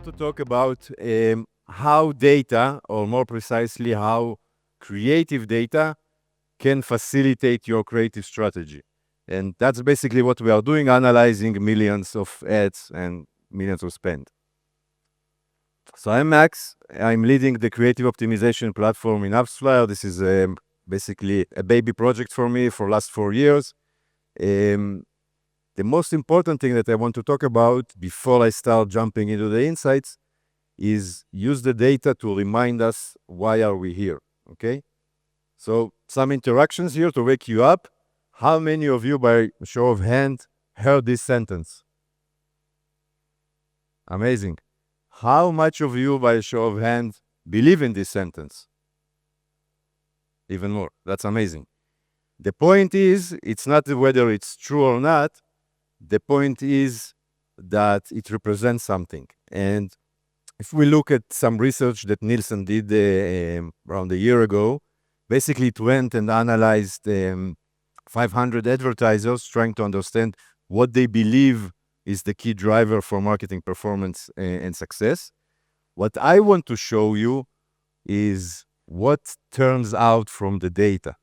to talk about how data, or more precisely, how creative data can facilitate your creative strategy. And that's basically what we are doing, analyzing millions of ads and millions of spend. So I'm Max. I'm leading the creative optimization platform in AppsFlyer. This is basically a baby project for me for the last 4 years. The most important thing that I want to talk about before I start jumping into the insights is use the data to remind us why are we here, okay? So some interactions here to wake you up. How many of you, by show of hand, heard this sentence? Amazing. How much of you, by show of hand, believe in this sentence? Even more. That's amazing. The point is, it's not whether it's true or not. The point is that it represents something. And if we look at some research that Nielsen did around a year ago, basically it went and analyzed 500 advertisers trying to understand what they believe is the key driver for marketing performance and success. What I want to show you is what turns out from the data.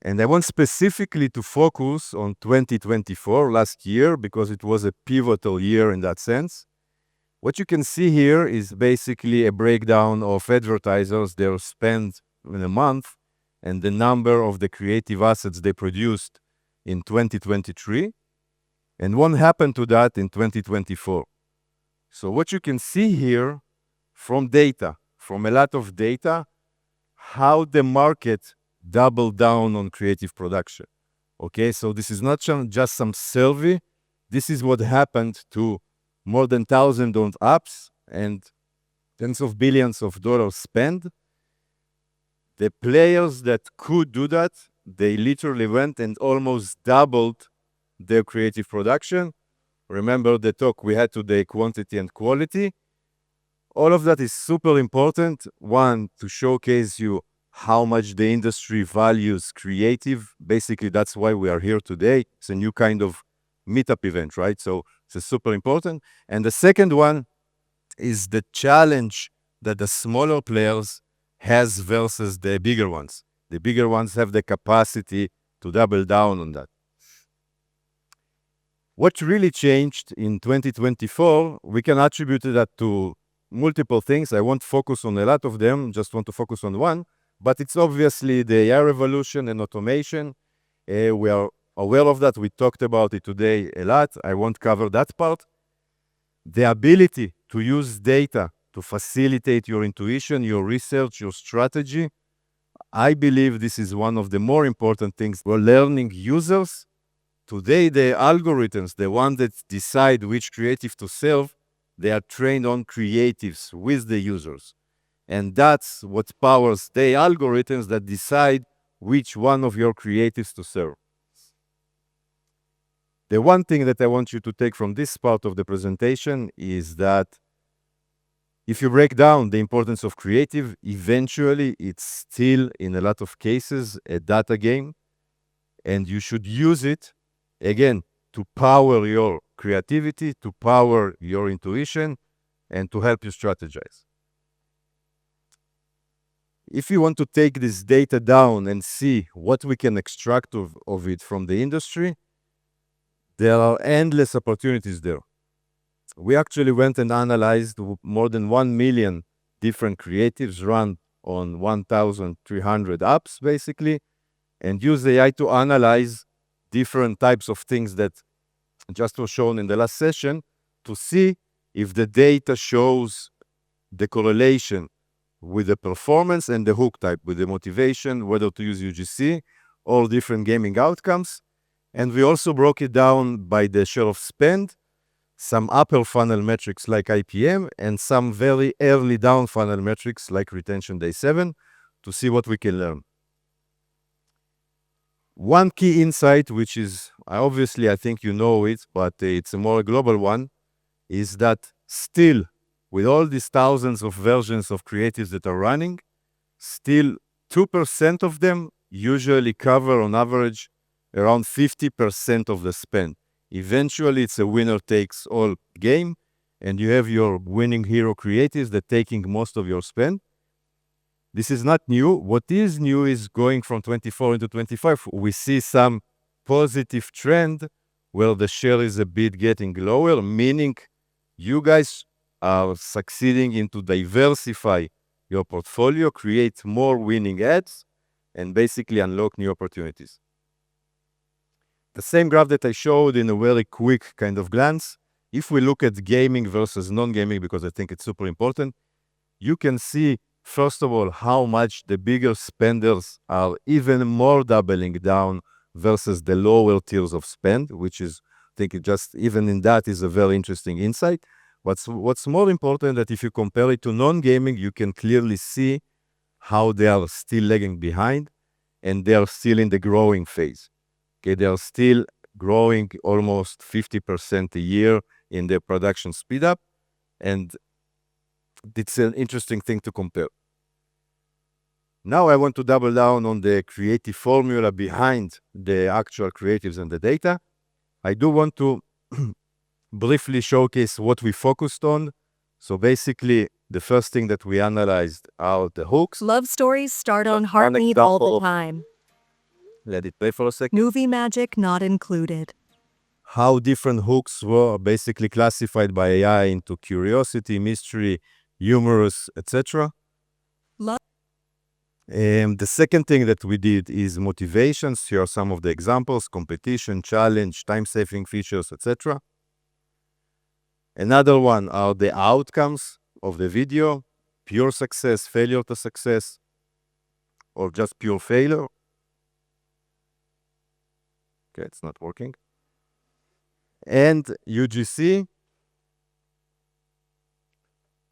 And I want specifically to focus on 2024, last year, because it was a pivotal year in that sense. What you can see here is basically a breakdown of advertisers, their spend in a month, and the number of the creative assets they produced in 2023. And what happened to that in 2024. So what you can see here from data, from a lot of data, how the market doubled down on creative production. Okay, so this is not just some survey. This is what happened to more than 1,000 on apps and tens of billions of dollars spent. The players that could do that, they literally went and almost doubled their creative production. Remember the talk we had today, quantity and quality. All of that is super important. One, to showcase you how much the industry values creative. Basically, that's why we are here today. It's a new kind of meetup event, right? So it's super important. And the second one is the challenge that the smaller players has versus the bigger ones. The bigger ones have the capacity to double down on that. What really changed in 2024, we can attribute that to multiple things. I won't focus on a lot of them, just want to focus on one. But it's obviously the AI revolution and automation. We are aware of that. We talked about it today a lot. I won't cover that part. The ability to use data to facilitate your intuition, your research, your strategy. I believe this is one of the more important things. We're learning users. Today, the algorithms, the ones that decide which creative to serve, they are trained on creatives with the users. And that's what powers the algorithms that decide which one of your creatives to serve. The one thing that I want you to take from this part of the presentation is that if you break down the importance of creative, eventually it's still, in a lot of cases, a data game. And you should use it, again, to power your creativity, to power your intuition, and to help you strategize. If you want to take this data down and see what we can extract of it from the industry, there are endless opportunities there. We actually went and analyzed more than 1 million different creatives run on 1,300 apps, basically, and use AI to analyze different types of things that just were shown in the last session to see if the data shows the correlation with the performance and the hook type, with the motivation, whether to use UGC or different gaming outcomes. And we also broke it down by the share of spend, some upper funnel metrics like IPM, and some very early down funnel metrics like retention day 7 to see what we can learn. One key insight, which is obviously, I think you know it, but it's a more global one, is that still, with all these thousands of versions of creatives that are running, still 2% of them usually cover on average around 50% of the spend. Eventually, it's a winner-takes-all game, and you have your winning hero creatives that taking most of your spend. This is not new. What is new is going from 24 into 25. We see some positive trend where the share is a bit getting lower, meaning you guys are succeeding into diversify your portfolio, create more winning ads, and basically unlock new opportunities. The same graph that I showed in a very quick kind of glance, if we look at gaming versus non-gaming, because I think it's super important, you can see, first of all, how much the bigger spenders are even more doubling down versus the lower tiers of spend, which is, I think it just, even in that is a very interesting insight. What's more important that if you compare it to non-gaming, you can clearly see how they are still lagging behind and they are still in the growing phase. Okay, they are still growing almost 50% a year in their production speed up, and it's an interesting thing to compare. Now I want to double down on the creative formula behind the actual creatives and the data. I do want to briefly showcase what we focused on. So basically, the first thing that we analyzed are the hooks. Love stories start on Heartbeat all the time. Let it play for a second. Movie magic not included. How different hooks were basically classified by AI into curiosity, mystery, humorous, etc. The second thing that we did is motivations. Here are some of the examples: competition, challenge, time-saving features, etc. Another one are the outcomes of the video: pure success, failure to success, or just pure failure. Okay, it's not working. And UGC,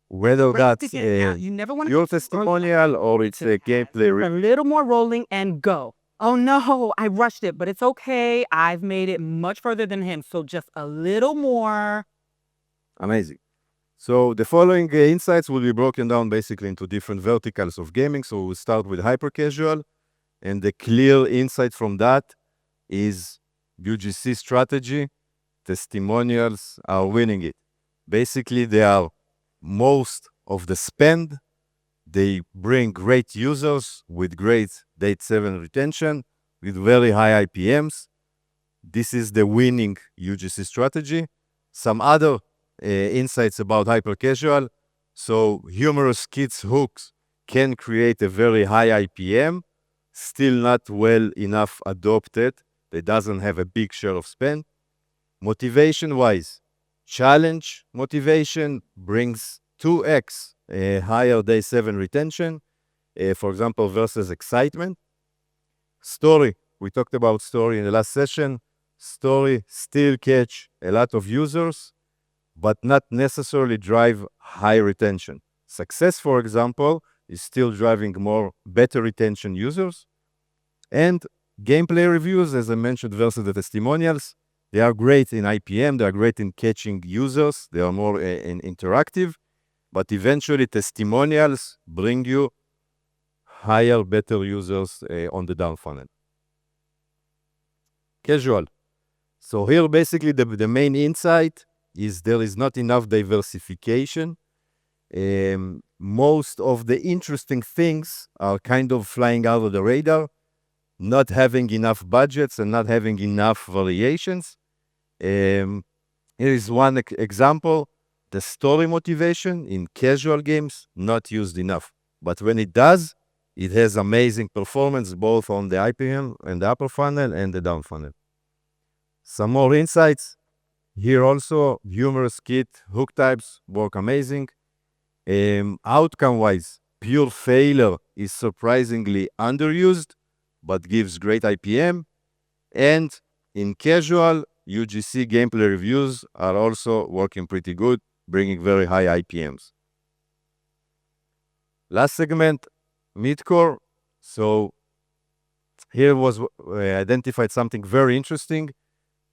whether that's your testimonial or it's a gameplay. A little more rolling and go. Oh no, I rushed it, but it's okay. I've made it much further than him, so just a little more. Amazing. So the following insights will be broken down basically into different verticals of gaming. So we'll start with hypercasual, and the clear insight from that is UGC strategy. Testimonials are winning it. Basically, they are most of the spend. They bring great users with great date 7 retention, with very high IPMs. This is the winning UGC strategy. Some other insights about hypercasual. So humorous kids hooks can create a very high IPM, still not well enough adopted. It doesn't have a big share of spend. Motivation-wise, challenge motivation brings 2x higher day 7 retention, for example, versus excitement. Story, we talked about story in the last session. Story still catch a lot of users, but not necessarily drive high retention. Success, for example, is still driving more better retention users. And gameplay reviews, as I mentioned, versus the testimonials, they are great in IPM, they are great in catching users, they are more interactive, but eventually testimonials bring you higher, better users on the down funnel. Casual. So here basically the main insight is there is not enough diversification. Most of the interesting things are kind of flying out of the radar, not having enough budgets and not having enough variations. Here is one example. The story motivation in casual games, not used enough. But when it does, it has amazing performance both on the IPM and the upper funnel and the down funnel. Some more insights. Here also, humorous kit, hook types work amazing. Outcome-wise, pure failure is surprisingly underused, but gives great IPM. And in casual, UGC gameplay reviews are also working pretty good, bringing very high IPMs. Last segment, midcore. So here was identified something very interesting.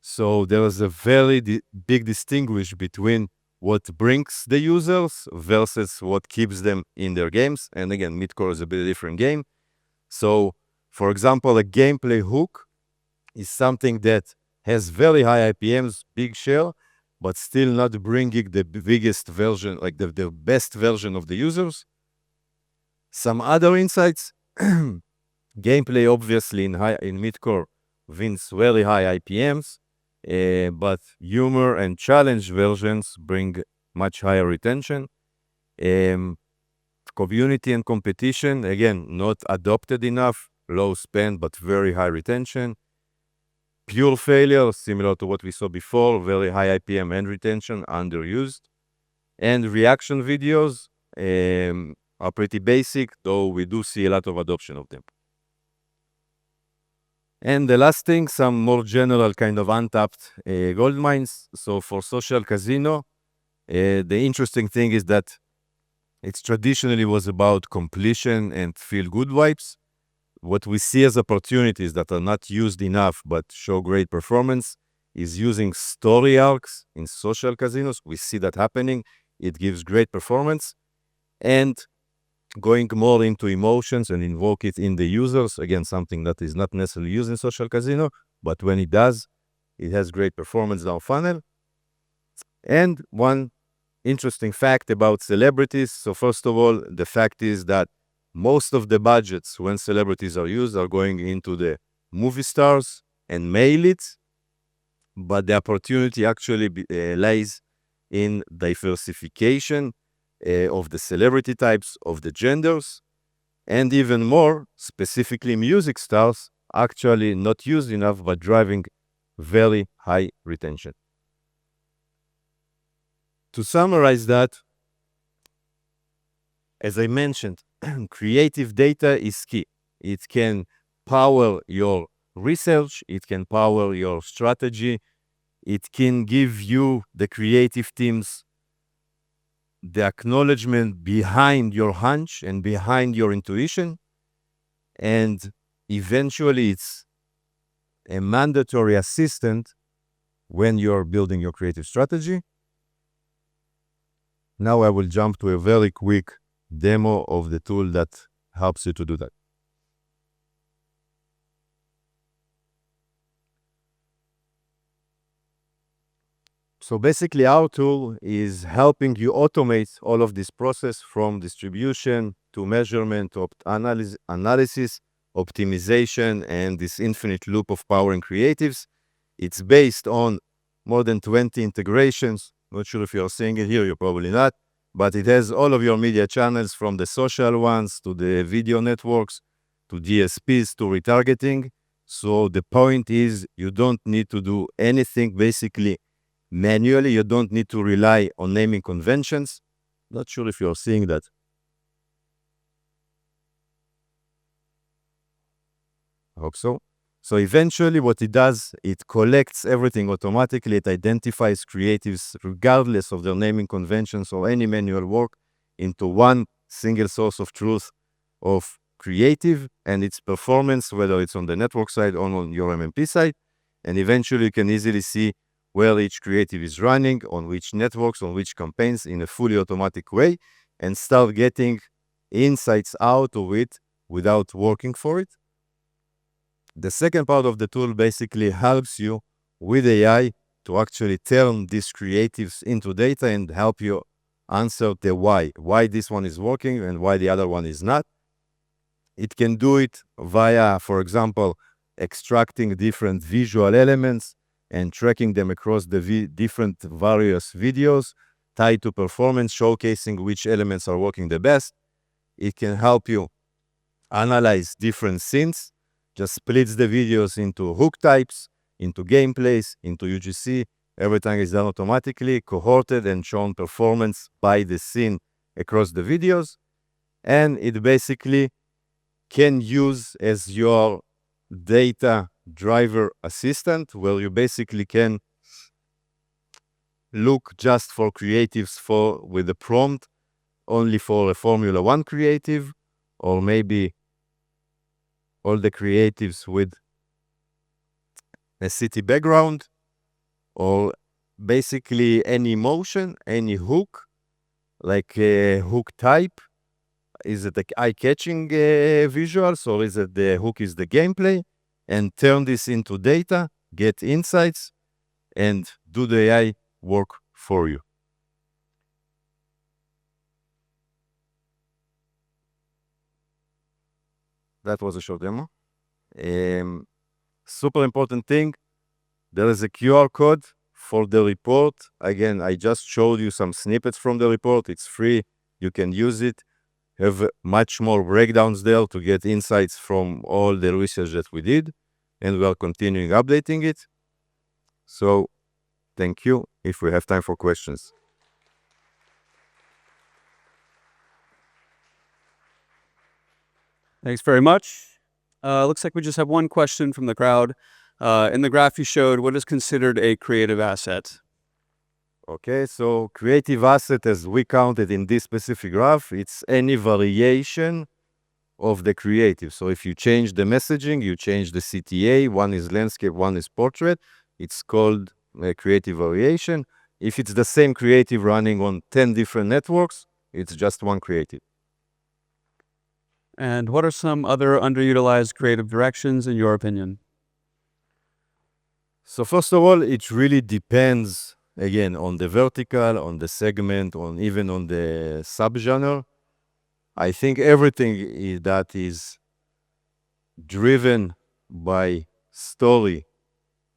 So there is a very big distinguish between what brings the users versus what keeps them in their games. And again, midcore is a bit different game. So, for example, a gameplay hook is something that has very high IPMs, big share, but still not bringing the biggest version, like the best version of the users. Some other insights, gameplay obviously in mid-core wins very high IPMs, but humor and challenge versions bring much higher retention. Community and competition, again, not adopted enough, low spend, but very high retention. Pure failure, similar to what we saw before, very high IPM and retention, underused. And reaction videos are pretty basic, though we do see a lot of adoption of them. And the last thing, some more general kind of untapped gold mines. So for social casino, the interesting thing is that it traditionally was about completion and feel-good vibes. What we see as opportunities that are not used enough but show great performance is using story arcs in social casinos. We see that happening. It gives great performance. And going more into emotions and invoke it in the users, again, something that is not necessarily used in social casino, but when it does, it has great performance down funnel. And one interesting fact about celebrities. So first of all, the fact is that most of the budgets when celebrities are used are going into the movie stars and male leads, but the opportunity actually lies in diversification of the celebrity types, of the genders, and even more, specifically music stars, actually not used enough, but driving very high retention. To summarize that, as I mentioned, creative data is key. It can power your research, it can power your strategy, it can give you, the creative teams, the acknowledgement behind your hunch and behind your intuition. And eventually it's a mandatory assistant when you're building your creative strategy. Now I will jump to a very quick demo of the tool that helps you to do that. So basically our tool is helping you automate all of this process from distribution to measurement to analysis, optimization, and this infinite loop of powering creatives. It's based on more than 20 integrations. Not sure if you're seeing it here, you're probably not, but it has all of your media channels from the social ones to the video networks to DSPs to retargeting. So the point is you don't need to do anything basically manually. You don't need to rely on naming conventions. Not sure if you're seeing that. I hope so. So eventually what it does, it collects everything automatically. It identifies creatives regardless of their naming conventions or any manual work into one single source of truth of creative and its performance, whether it's on the network side or on your MMP side. And eventually you can easily see where each creative is running, on which networks, on which campaigns in a fully automatic way, and start getting insights out of it without working for it. The second part of the tool basically helps you with AI to actually turn these creatives into data and help you answer the why this one is working and why the other one is not. It can do it via, for example, extracting different visual elements and tracking them across the different various videos tied to performance, showcasing which elements are working the best. It can help you analyze different scenes, just splits the videos into hook types, into gameplays, into UGC. Everything is done automatically, cohorted and shown performance by the scene across the videos. And it basically can use as your data driver assistant, where you basically can look just for creatives with a prompt only for a Formula One creative, or maybe all the creatives with a city background, or basically any motion, any hook, like a hook type. Is it like eye-catching visuals, or is it the hook is the gameplay? And turn this into data, get insights, and do the AI work for you. That was a short demo. Super important thing, there is a QR code for the report. Again, I just showed you some snippets from the report. It's free. You can use it. Have much more breakdowns there to get insights from all the research that we did. And we are continuing updating it. So thank you. If we have time for questions. Thanks very much. Looks like we just have one question from the crowd. In the graph you showed, what is considered a creative asset? Okay, so creative asset, as we counted in this specific graph, it's any variation of the creative. So if you change the messaging, you change the CTA, one is landscape, one is portrait, it's called a creative variation. If it's the same creative running on 10 different networks, it's just one creative. And what are some other underutilized creative directions in your opinion? So first of all, it really depends, again, on the vertical, on the segment, on even on the subgenre. I think everything that is driven by story,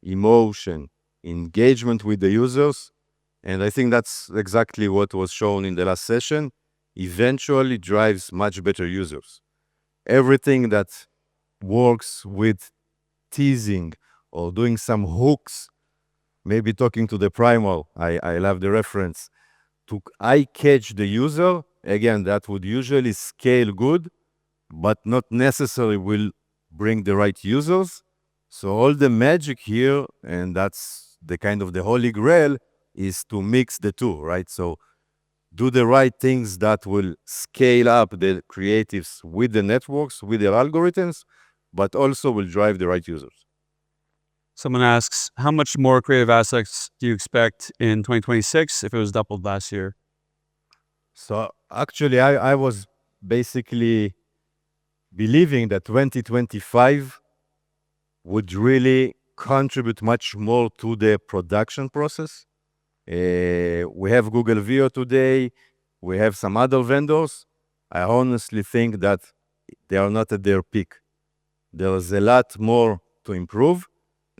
emotion, engagement with the users, and I think that's exactly what was shown in the last session, eventually drives much better users. Everything that works with teasing or doing some hooks, maybe talking to the primal, I love the reference, to eye-catch the user, again, that would usually scale good, but not necessarily will bring the right users. So all the magic here, and that's the kind of the holy grail, is to mix the two, right? So do the right things that will scale up the creatives with the networks, with their algorithms, but also will drive the right users. Someone asks, how much more creative assets do you expect in 2026 if it was doubled last year? So actually, I was basically believing that 2025 would really contribute much more to the production process. We have Google Veo today. We have some other vendors. I honestly think that they are not at their peak. There is a lot more to improve.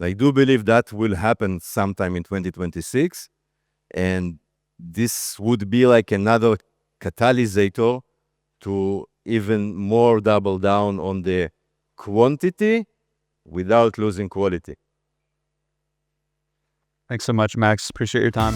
I do believe that will happen sometime in 2026. And this would be like another catalyst to even more double down on the quantity without losing quality. Thanks so much, Max. Appreciate your time.